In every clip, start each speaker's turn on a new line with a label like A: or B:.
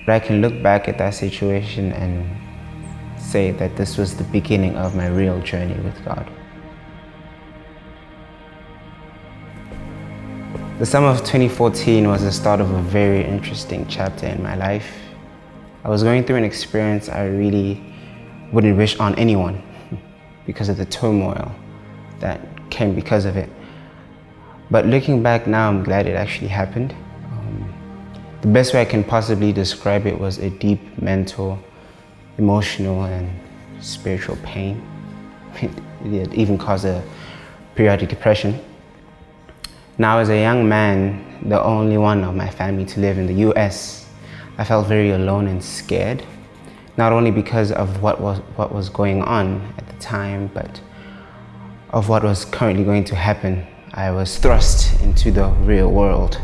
A: But I can look back at that situation and say that this was the beginning of my real journey with God. The summer of 2014 was the start of a very interesting chapter in my life. I was going through an experience I really wouldn't wish on anyone because of the turmoil that came because of it. But looking back now, I'm glad it actually happened. The best way I can possibly describe it was a deep mental, emotional, and spiritual pain. It even caused a periodic depression. Now, as a young man, the only one of my family to live in the US, I felt very alone and scared, not only because of what was going on at the time, but of what was currently going to happen. I was thrust into the real world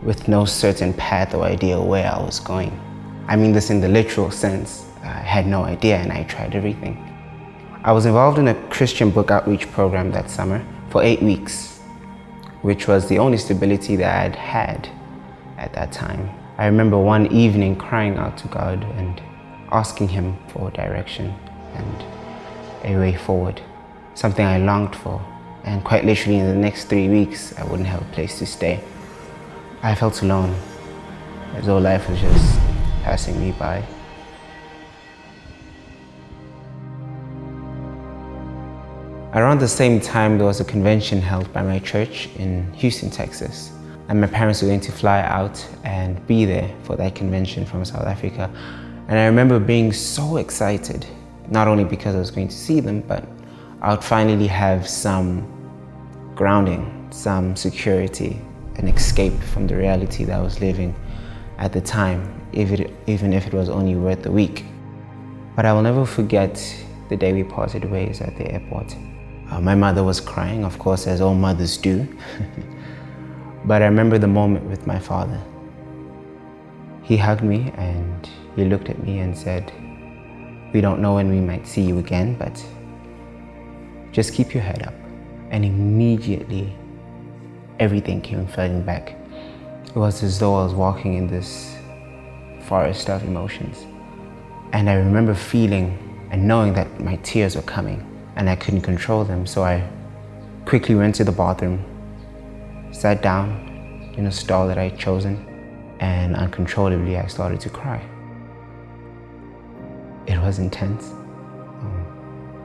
A: with no certain path or idea where I was going. I mean this in the literal sense. I had no idea and I tried everything. I was involved in a Christian book outreach program that summer for 8 weeks, which was the only stability that I'd had at that time. I remember one evening crying out to God and asking Him for direction and a way forward, something I longed for. And quite literally in the next 3 weeks, I wouldn't have a place to stay. I felt alone, as though life was just passing me by. Around the same time, there was a convention held by my church in Houston, Texas. And my parents were going to fly out and be there for that convention from South Africa. And I remember being so excited, not only because I was going to see them, but I would finally have some grounding, some security, an escape from the reality that I was living at the time, even if it was only worth a week. But I will never forget the day we parted ways at the airport. My mother was crying, of course, as all mothers do. But I remember the moment with my father. He hugged me and he looked at me and said, "We don't know when we might see you again, but just keep your head up." And immediately, everything came flooding back. It was as though I was walking in this forest of emotions. And I remember feeling and knowing that my tears were coming and I couldn't control them. So I quickly went to the bathroom, sat down in a stall that I had chosen, and uncontrollably I started to cry. It was intense.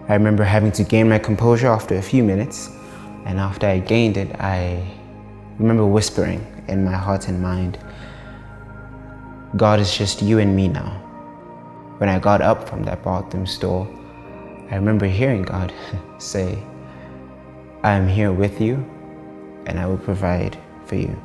A: I remember having to gain my composure after a few minutes, and after I gained it, I remember whispering in my heart and mind, "God, is just you and me now." When I got up from that bathroom stall, I remember hearing God say, "I am here with you, and I will provide for you."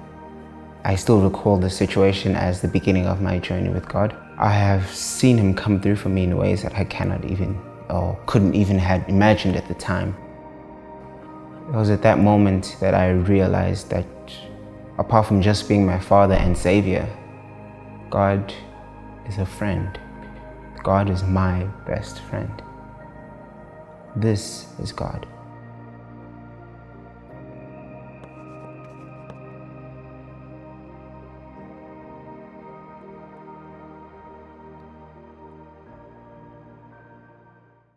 A: I still recall the situation as the beginning of my journey with God. I have seen Him come through for me in ways that I cannot even or couldn't even have imagined at the time. It was at that moment that I realized that apart from just being my Father and Savior, God is a friend. God is my best friend. This is God.